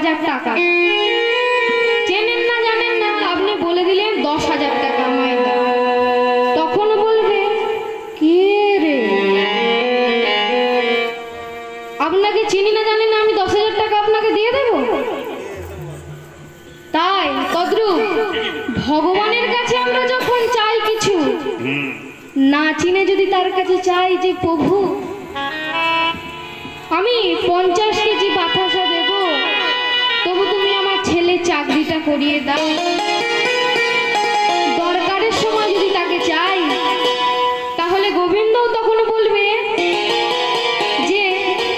10,000 টাকা। চেনেন না জানেন না, আপনি বলে দিলেন 10,000 টাকা আমায় দাও। তখন বলবে কে রে, আপনাকে চিনি না জানেন না, আমি 10,000 টাকা আপনাকে দিয়ে দেব? তাই তদ্রূপ ভগবানের কাছে আমরা যখন চাই কিছু, না চিনে যদি তার কাছে চাই যে প্রভু আমি 50 কেজি বাতাসা দেব, তবু তুমি আমার ছেলে চাকরিটা করিয়ে দাও, দরকারের সময় যদি তাকে চাই, তাহলে গোবিন্দও তখন বলবে যে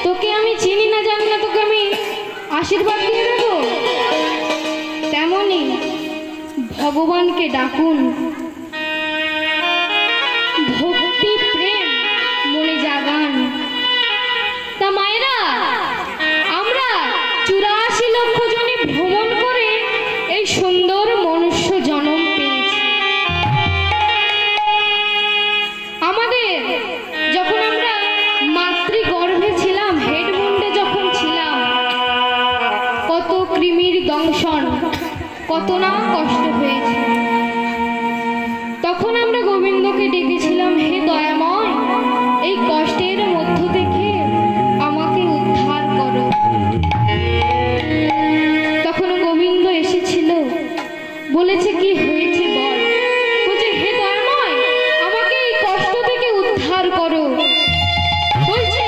তোকে আমি চিনি না জানি না, তোকে আমি আশীর্বাদ দিয়ে দেব। তেমনি ভগবানকে ডাকুন, ভক্তি প্রেম মনে জাগান। তা মায়েরা, আমরা 84 লক্ষ জনে ভ্রমণ করে এই সুন্দর মনুষ্য জন্ম পেয়েছি। আমাদের যখন আমরা মাতৃগর্ভে ছিলাম, হেডমুন্ডে যখন ছিলাম, কত কৃমির দংশন, কত না কষ্ট হয়েছে। তখন আমরা গোবিন্দকে ডেকেছিলাম, হে দয়াময়, এই কষ্টের মধ্য থেকে আমাকে উদ্ধার করো। তখন গোবিন্দ এসেছিল, বলেছে কি হয়েছে বল। বলছে হে দয়াময়, আমাকে এই কষ্ট থেকে উদ্ধার করো। বলছে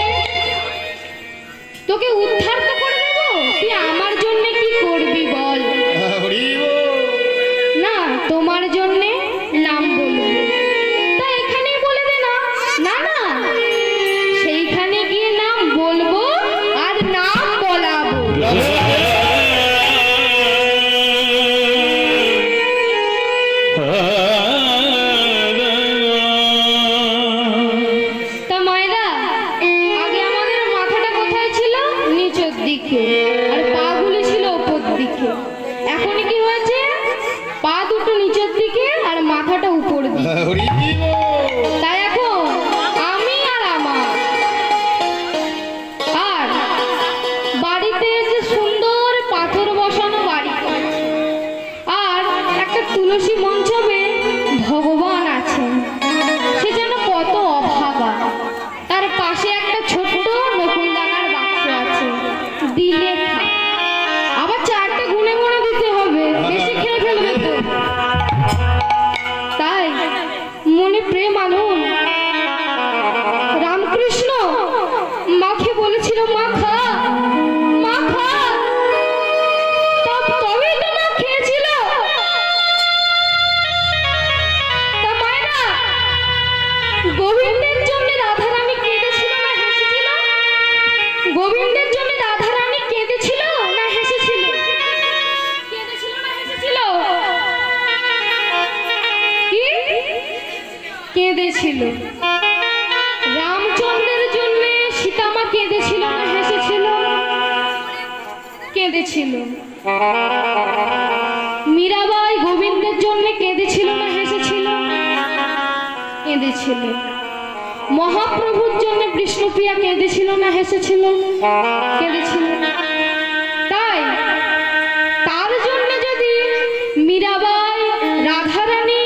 তোকে উদ্ধার তো করে দেবো, তুই আমার জন্য কি করবি বল। না, তোমার জন্য নাম বলবো। তা এখানেই বলে দে না। না না, সেইখানে গিয়ে নাম বলবো আর নাম বলাবো। তা মায়েরা, আগে আমাদের মাথাটা কোথায় ছিল? নিচের দিকে, আর পা গুলি ছিল উপর দিকে। এখন কি হয়েছে? পা দুটো নিচের দিকে আর মাথাটা উপর দিকে। তাই এখন আমি আর আমার, আর বাড়িতে যে সুন্দর পাথর বসানো বাড়ি, আর একটা তুলসী মঞ্চবে ভগবান আছেন, সে যেন কত অভাগা। তার পাশে একটা ছোট্ট নকুলদানার বাক্স আছে, দিলে খা। আবার 4টে গুনে গুনে দিতে হবে, বেশি খেয়ে ফেলবে তো। তাই মনে প্রেম আনুন। রামকৃষ্ণ মাকে বলেছিল, মা খা, মা খা, তবেই তো মা খেয়েছিল। তা মায়েরা, গোবিন্দের জন্য রাধারানী কেঁদেছিল না হেসেছিল? গোবিন্দের জন্য রাধারানী কেঁদেছিল না হেসেছিল? কেঁদেছিল না হেসেছিল? কি কেঁদেছিল? রামচন্দ্রের জন্য সীতামা কেঁদেছিল না হেসেছিল? কেঁদেছিল। মীরাবাই গোবিন্দের জন্য কেঁদেছিল না হেসেছিল? কেঁদেছিল। মহাপ্রভুর জন্য বিষ্ণুপ্রিয়া কেঁদেছিল না হেসেছিল? কেঁদেছিল। তাই তার জন্য যদি মীরাবাই, রাধারানী,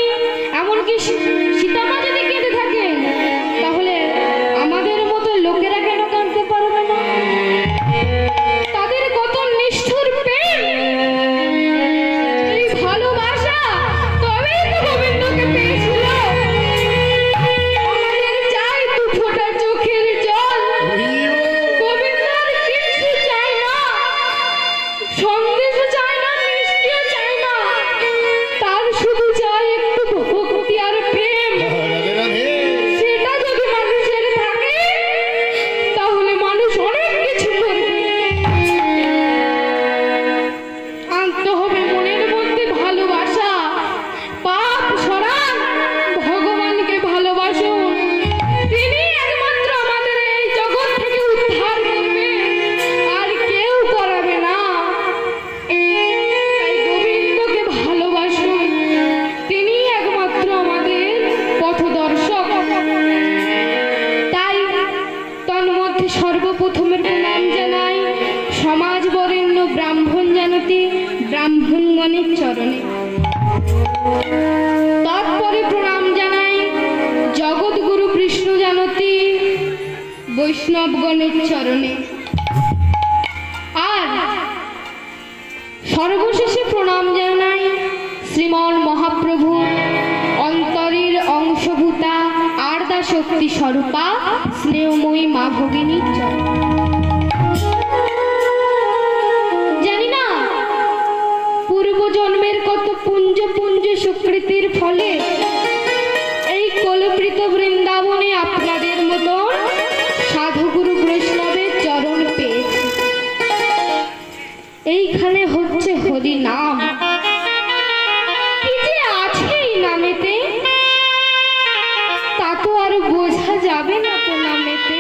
এমনকি সীতামা যদি কেঁদে থাকে, তাহলে আমাদের মতো লোকেরা কেন কাঁদতে পারবে না? তাদের কত নিষ্ঠুর প্রেম, এই ভালোবাসা, তবেই তো গোবিন্দকে পেয়েছিল। আমাদের চাই দু ফোঁটা চোখের জল, গোবিন্দর কিছু চাই জানতী ব্রাহ্মণগণের চরণে। তারপরে প্রণাম জানাই জগৎগুরু কৃষ্ণ জানতী বৈষ্ণবগণের চরণে। আর সর্বশেষে প্রণাম জানাই শ্রীমন মহাপ্রভু অন্তরের অংশভূতা আর্দা শক্তি স্বরূপা স্নেহময়ী মা ভগিনীর চরণে। জানি না পূর্বজন্মের কত পুঞ্জ পুঞ্জ সুকৃতির ফলে এই কল্পিত বৃন্দাবনে আপনাদের মতন সাধুগুরু বৈষ্ণবের চরণ পেয়েছি। এইখানে হচ্ছে হরি নাম, কি যে আছে এই নামেতে তা তো আর বোঝা যাবে না তো নামেতে।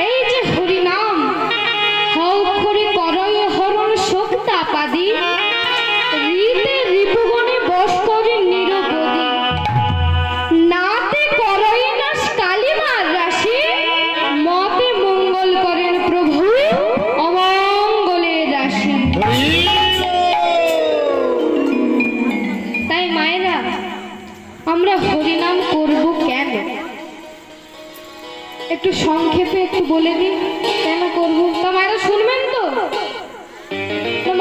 এই যে হরি নাম হরে করয় হরণ শোকতাপাদি রীতে রিপুগণে বশ করে নিরবধি নাতে করয় নাশ কালিমার রাশি মতে মঙ্গল করেন প্রভু অমঙ্গলের রাশি। তাই মায়েরা আমরা হরিনাম করব কেন একটু সংক্ষেপে একটু বলে দিই কেন করব। তা মায়েরা শুনবেন তো?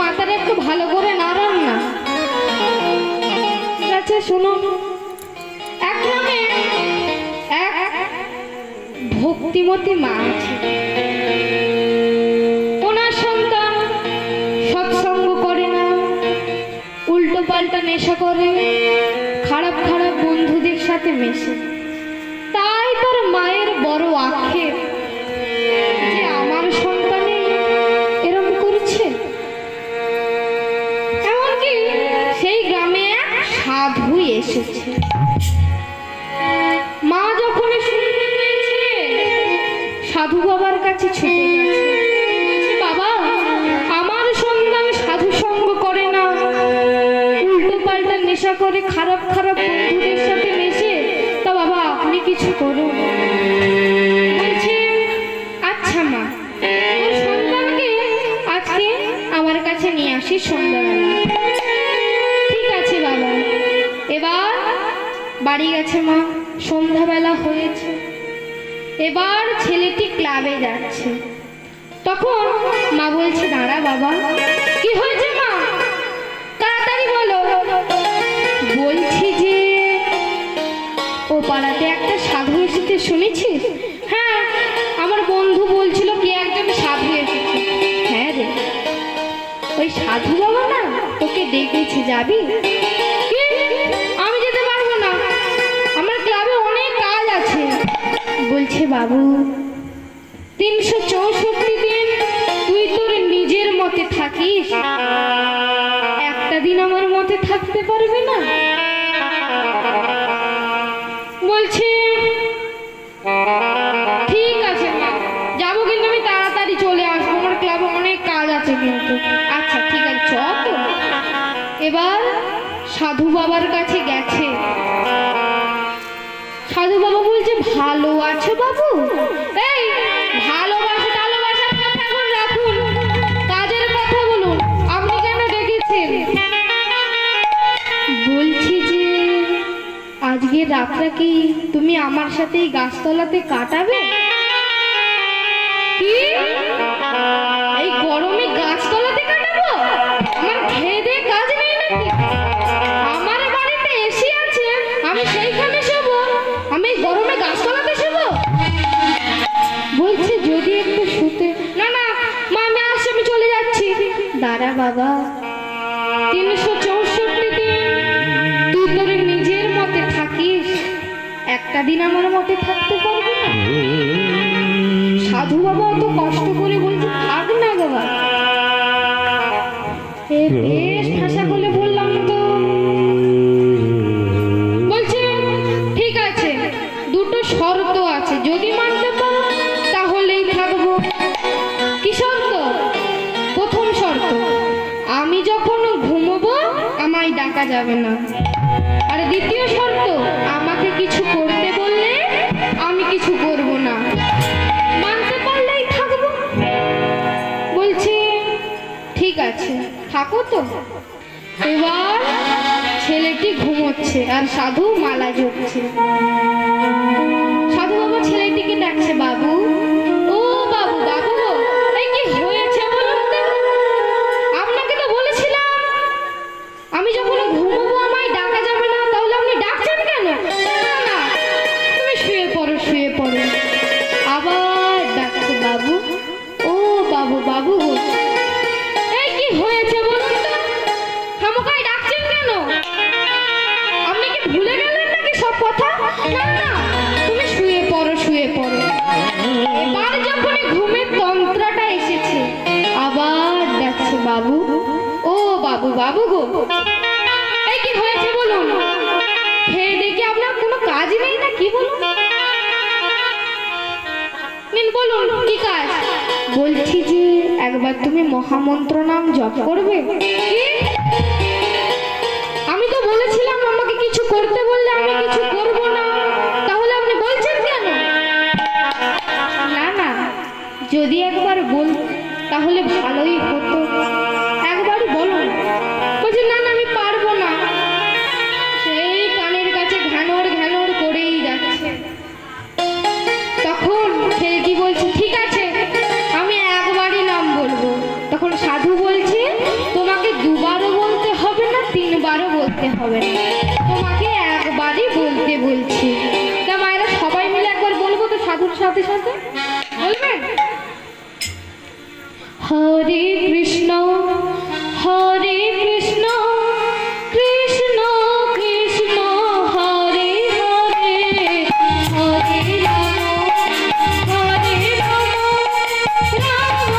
মাথাটা একটু ভালো করে নাড়ান না। ঠিক আছে, শুনুন। এক গ্রামে এক ভক্তিমতী মা আছে। ওনার সন্তান সৎসঙ্গ করে না, উল্টো পাল্টা নেশা করে, খারাপ খারাপ বন্ধুদের সাথে মেশে। তাই তার মায়ের বড় আক্ষেপ যে আমার সন্তানে এরকম করছে। এমনকি সেই গ্রামে এক সাধু এসেছে। মা যখন শুনতে পেয়েছে সাধু বাবার কাছে ছুটে গেছে। বাবা, আমার সন্তান সাধু সঙ্গ করে না, উল্টো পাল্টা নেশা করে, খারাপ খারাপ বন্ধুদের সাথে মেশে, তা বাবা আপনি কিছু করুন। বলছে আচ্ছা মা, ওর সন্তানকে আজকে আমার কাছে নিয়ে আসি সন্ধ্যাবেলা। ঠিক আছে বাবা। এবার বাড়ি গেছে মা, সন্ধ্যাবেলা হয়েছে। এবার ছেলেটি ক্লাবে যাচ্ছে। তখন মা বলছে দাঁড়া বাবা। কি হয়েছে মা? তাড়াতাড়ি বলো। বলছি যে ও পাড়াতে একটা সাধু এসেছে, শুনেছিস? হ্যাঁ, আমার বন্ধু বলছিল কি একজন সাধু এসেছে। হ্যাঁ রে, ওই সাধু বাবা না তোকে ডেকেছে, যাবি? কি? আমি যেতে পারবো না, আমার ক্লাবে অনেক কাজ আছে। বলছে বাবু 364 দিন তুই তোর নিজের মতে থাকিস, একটা দিন আমার মতে থাকতে পারবি না? বলছি ঠিক আছে মা, যাবো, কিন্তু আমি তাড়াতাড়ি চলে আসবো, আমার ক্লাবে অনেক কাজ আছে কিন্তু। আচ্ছা ঠিক আছে, চ তো। এবার সাধু বাবার কাছে গেছে। সাধু বাবা বলছে ভালো আছো বাবু? এই ভালোবাসা টালোবাসার কথা এখন রাখুন, কাজের কথা বলুন, আপনি কেন ডেকেছেন? বলছি যে আজকে রাতটা কি তুমি আমার সাথে এই গাছতলাতে কাটাবে? কি? এই গরমে গাছতলাতে কাটাবো? আমার খেয়ে দিয়ে কাজ নেই নাকি? আমার বাড়িতে এসি আছে, আমি সেইখানে শোবো, আমি গরমে গাছতলাতে শোবো? বলছে যদি একটু শুতে। না না মা, আমি আসছি, আমি চলে যাচ্ছি। দাঁড়া বাবা, 364 দিন তুই তোর নিজের মতে থাকিস, একটা দিন আমার মতে থাকতে পারবি না? সাধু বাবা অত কষ্ট করে বলছে থাক না বাবা। বেশ ভাষা বলে বললাম তো। বলছে ঠিক আছে, দুটো শর্ত আছে, যদি মানতে পারো তাহলেই থাকবো। কি শর্ত? প্রথম শর্ত, আমি যখন ঘুমোবো আমায় ডাকা যাবে না। আর দ্বিতীয় শর্ত, আমাকে কিছু করতে বললে আমি কিছু করব না। মানতে পারলেই থাকবো। বলছি ঠিক আছে, থাকো তো। এবার ছেলেটি ঘুমোচ্ছে আর সাধু মালা জপছে। সাধু বাবা ছেলেটিকে ডাকছে, বাবু ও বাবু, বাবু গো, এই কি হয়েছে বলুন তো? আপনাকে তো বলেছিলাম আমি যখন ঘুমোবো আমায় ডাকা যাবে না, তাহলে আপনি ডাকছেন কেন? না না, তুমি শুয়ে পড়ো, শুয়ে পড়ো। আবার ডাকছে, বাবু ও বাবু, বাবু গো, এই কি হয়েছে বলুন তো? খামোকাই ডাকছেন কেন? আপনি কি ভুলে গেলেন নাকি সব কথা? না না, তুমি শুয়ে পড়ো, শুয়ে পড়ো। এবার যখনই ঘুমের তন্ত্রটা এসেছে, আবার ডাকছে, বাবু ও বাবু, বাবু গো, এই কি হয়েছে বলুন? খেয়ে দেখি আপনার কোনো কাজ নেই না কি বলুন? নিন বলুন কি কাজ? বলছি যে একবার তুমি মহামন্ত্র নাম জপ করবে। আমি তো বলেছিলাম আমাকে কিছু করতে বললে আমি কিছু করব না, তাহলে আপনি বলছেন কেন? না না, যদি একবার বল তাহলে ভালোই হতো, একবারই বলুন। বলছি না না, আমি পারবো না। সেই কানের কাছে ঘ্যানোর ঘ্যানোর করেই যাচ্ছে। তখন ছেলেটি বলছে, ঠিক আছে আমি একবারই নাম বলবো। তখন সাধু বলছে, তোমাকে দুবারও বলতে হবে না, তিনবারও বলতে হবে না, তোমাকে একবারই বলতে বলছি। তা মায়েরা সবাই মিলে একবার বলবো তো সাধুর সাথে সাথে? বলবেন? হরে কৃষ্ণ হরে কৃষ্ণ কৃষ্ণ কৃষ্ণ হরে হরে, হরে রাম হরে রাম, রাম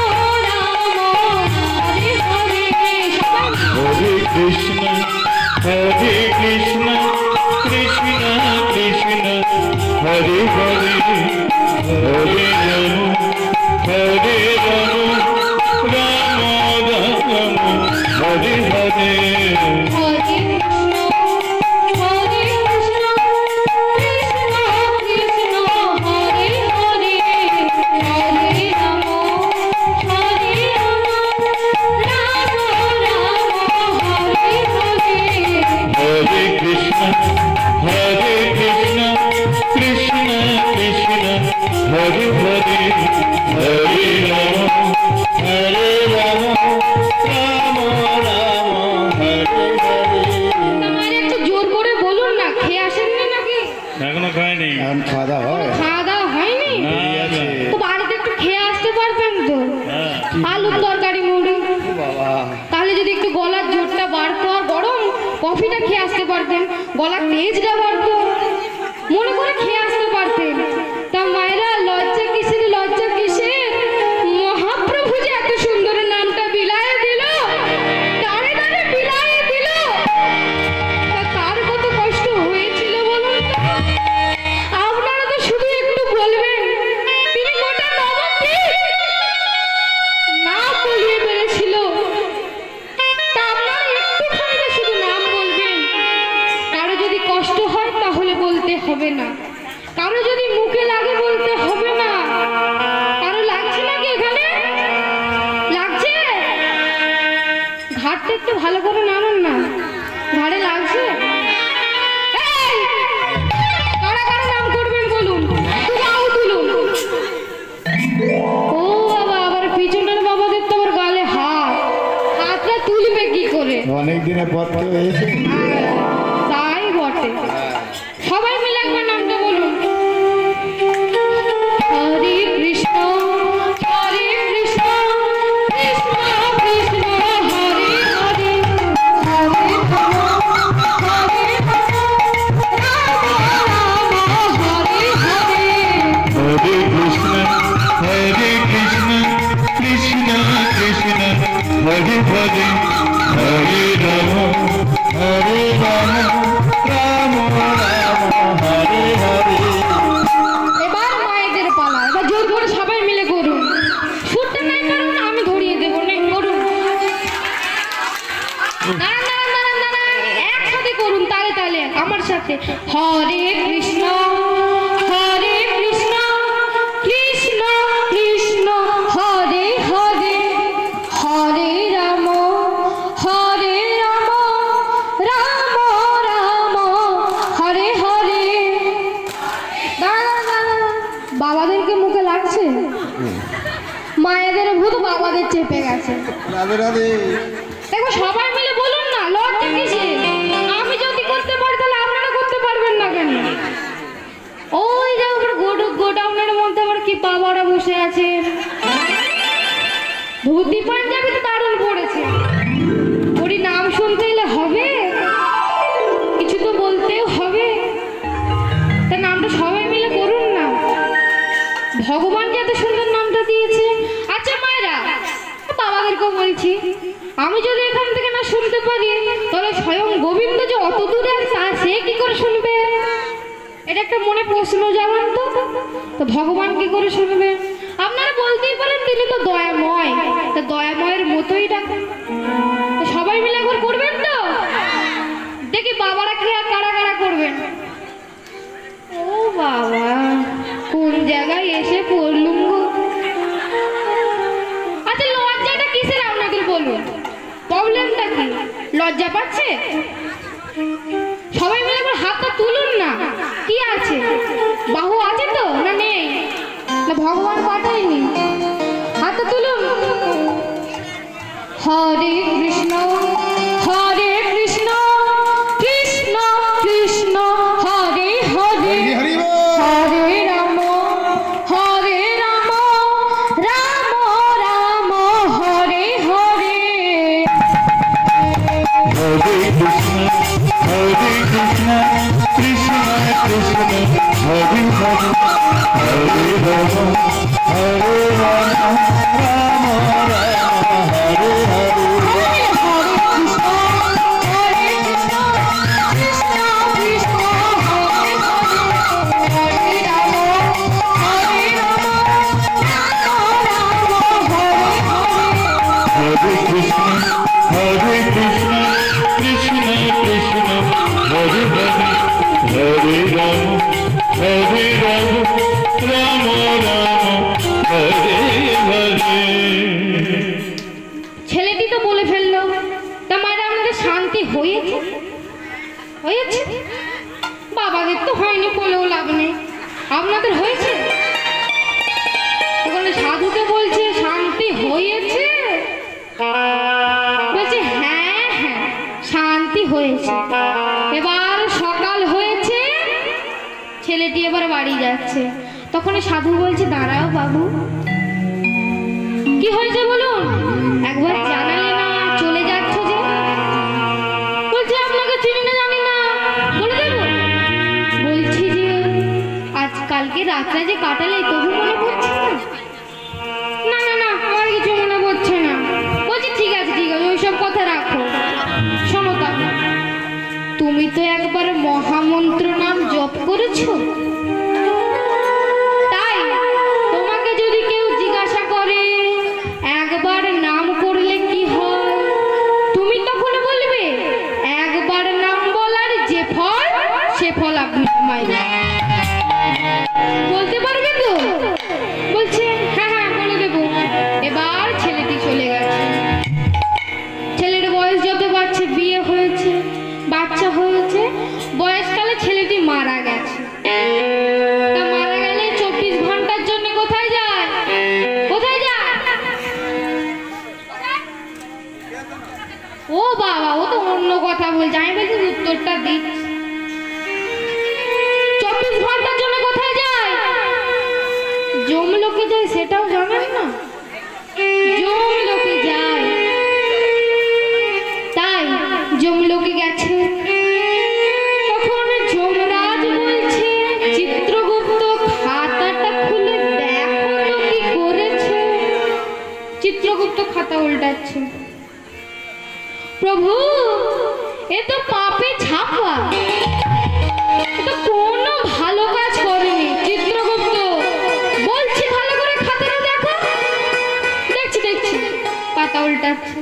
রাম হরে হরে। হরে কৃষ্ণ হরে কৃষ্ণ কৃষ্ণ কৃষ্ণ হরে হরে, হরে রাম হরে রাম, রাম রাম হরে হরে। হরে কৃষ্ণ হরে কৃষ্ণ কৃষ্ণ কৃষ্ণ হরে হরে, হরে রাম হরে রাম, রাম রাম হরে হরে। হরে কৃষ্ণ হরে কৃষ্ণ কৃষ্ণ কৃষ্ণ হরে হরে, হরে রাম হরে রাম, রাম রাম হরে হরে। আমার একটু জোর করে বলুন না, খেয়ে আসেননি নাকি? এখনো খাইনি। এখন খাওয়া দাওয়া হয়? খাওয়া দাওয়া হয়নি? না। তো বাড়িতে একটু খেয়ে আসতে পারবেন তো? আলুর তরকারি মুড়ি। বাবা, তাহলে যদি একটু গলার জোরটা বাড়তো আর গরম কফিটা খেয়ে আসতে পারতেন, গলার তেজটা বাড়তো, মনে করে খেয়ে আসতে পারতেন। তা মায়েরা লজ্জা কিসের, লজ্জা কিসের? মহাপ্রভু যে এত সুন্দর নামটা বিলায়ে দিল, তারে তারে বিলায়ে দিল, তা তার কত কষ্ট হয়েছিল বলুন তো? আপনারা তো শুধু একটু বলবেন, তিনি গোটা নবদ্বীপ নাম বলিয়ে বেড়েছিল। তা আপনারা একটুখানি তো শুধু নাম বলবেন। কারো যদি কষ্ট হয় তাহলে বলতে হবে না, কারো যদি মুখে লাগে বলতে হবে না। কারো লাগছে নাকি এখানে? লাগছে? ঘাটটা একটু ভালো করে নাড়ুন না, ঘাড়ে লাগছে? এই! কারা কারা নাম করবেন বলুন, তুলাও তুলুন। ও বাবা, আবার পিছনের বাবাদের তো আবার গালে হাত, হাতটা তুলবে কি করে? অনেক দিনের পর কেউ এসেছে। তাই বটে। সবাই মিলে একবার নামটা বলুন। হরে কৃষ্ণ হরে কৃষ্ণ কৃষ্ণ কৃষ্ণ হরে হরে, হরে রাম হরে রাম, রাম রাম হরে হরে। হরে কৃষ্ণ হরে কৃষ্ণ কৃষ্ণ কৃষ্ণ হরে হরে, হরে রাম হরে রাম, রাম রাম হরে হরে। এবার মায়েদের পালা, এবার জোর করে সবাই মিলে করুন। সুরটা নাই করুন, আমি ধরিয়ে দেবো, নেই করুন। দাঁড়ান দাঁড়ান দাঁড়ান দাঁড়ান, একসাথে করুন তালে তালে আমার সাথে। হরে কৃষ্ণ হরে কৃষ্ণ কৃষ্ণ কৃষ্ণ হরে হরে, হরে রাম চেপে গেছে। রাধে রাধে। দেখো সবাই মিলে বলুন না, লজ্জা কিসে? আমি যদি করতে পারি তাহলে আপনারা করতে পারবেন না কেন? ওই যে গোডাউনের মধ্যে আবার কি বাবারা বসে আছে, ধুতি পাঞ্জাবি তো দারুণ পড়েছে। ওরই নাম শুনতে এলে হবে, কিছু তো বলতেও হবে। তার নামটা সবাই মিলে করুন না, ভগবান যে এত সুন্দর নামটা দিয়েছে। আচ্ছা মায়েরা, বাবাদেরকেও বলছি, আমি যদি এখান থেকে না শুনতে পারি তাহলে স্বয়ং গোবিন্দ যে অত দূরে আছে তা সে কি করে শুনবে? এটা একটা মনে প্রশ্ন জাগান তো। তো ভগবান কি করে শুনবে? আপনারা বলতেই পারেন তিনি তো দয়াময়, তা দয়াময়ের মতোই ডাকুন। তো সবাই মিলে একবার করবেন তো, দেখি বাবারা কি আর কারা কারা করবেন। ও বাবা, কোন জায়গায় এসে পড়লুম গো। আচ্ছা লজ্জাটা কিসের আপনাদের বলুন, প্রবলেমটা কি? লজ্জা পাচ্ছে? সবাই মিলে একবার হাতটা তুলুন না। কি আছে, বাহু আছে তো না নেই? না ভগবান পাঠায়নি? হাতটা তুলুন। হরে কৃষ্ণ হরে কৃষ্ণ কৃষ্ণ কৃষ্ণ হরে হরে হরি বল। হরে রাম রাম রাম হরে হরে। হরে কৃষ্ণ কৃষ্ণ কৃষ্ণ হরে হরে, হরে রাম রাম রাম হরে হরে। হরে কৃষ্ণ কৃষ্ণ কৃষ্ণ হরে হরে, হরে রাম রাম রাম হরে হরে। ছেলেটি তো বলে ফেললো, তা মায়েরা আমাদের শান্তি হয়েছে? হয়েছে? বাবাদের তো হয়নি, বলেও লাভ নেই। আপনাদের হয়েছে? ওখানে সাধুকে বলছে শান্তি হয়েছে, বলছে হ্যাঁ হ্যাঁ শান্তি হয়েছে। এবার সকাল হয়েছে, ছেলেটি এবার বাড়ি যাচ্ছে। তখন সাধু বলছে দাঁড়াও বাবু, কি হয়েছে বলুন, একবার জানালে না, চলে যাচ্ছ যে? বলছে আপনাকে চিনি না জানি না, বলে দেবো? বলছি যে আজকালকে রাতটা যে কাটালে তবু মনে পড়ছে না? না না না আমার কিছু মনে পড়ছে না। বলছি ঠিক আছে ঠিক আছে, ওইসব কথা রাখো। শোনো তবে, তুমি তো একবার মহামন্ত্র নাম জপ করেছো, তাই তোমাকে যদি কেউ জিজ্ঞাসা করে একবার নাম করলে কি হয়, তুমি তখন বলবে একবার নাম বলার যে ফল সে ফল আপনি আমায় দিন। বলতে পারবে তো? বলছে হ্যাঁ হ্যাঁ বলে দেবো। এবার ছেলেটি চলে গেছে। ছেলের বয়স যত বাড়ছে, বিয়ে হয়েছে, বাচ্চা হয়েছে, বয়সকালে ছেলেটি মারা গেছে। তা মারা গেলে 24 ঘন্টার জন্য কোথায় যায়? কোথায় যায়? ও বাবা, ও তো অন্য কথা বলছে, আমি বলছি উত্তরটা দিচ্ছি। 24 ঘন্টার জন্য কোথায় যায়? যমলোকে যায়, সেটাও জানেন না? যমলোকে যায়। তাই যমলোকে গেছে। তখন যমরাজ বলছে চিত্রগুপ্ত খাতাটা খুলে দেখো তো কি করেছে। চিত্রগুপ্ত খাতা উল্টাচ্ছে। প্রভু, এ তো পাপে ছাপা, এ তো কোনো ভালো কাজ করেনি। চিত্রগুপ্ত বলছি ভালো করে খাতাটা দেখো। দেখছি দেখছি, পাতা উল্টাচ্ছে।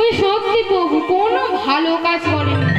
ওই সত্যি প্রভু কোনো ভালো কাজ করেনি।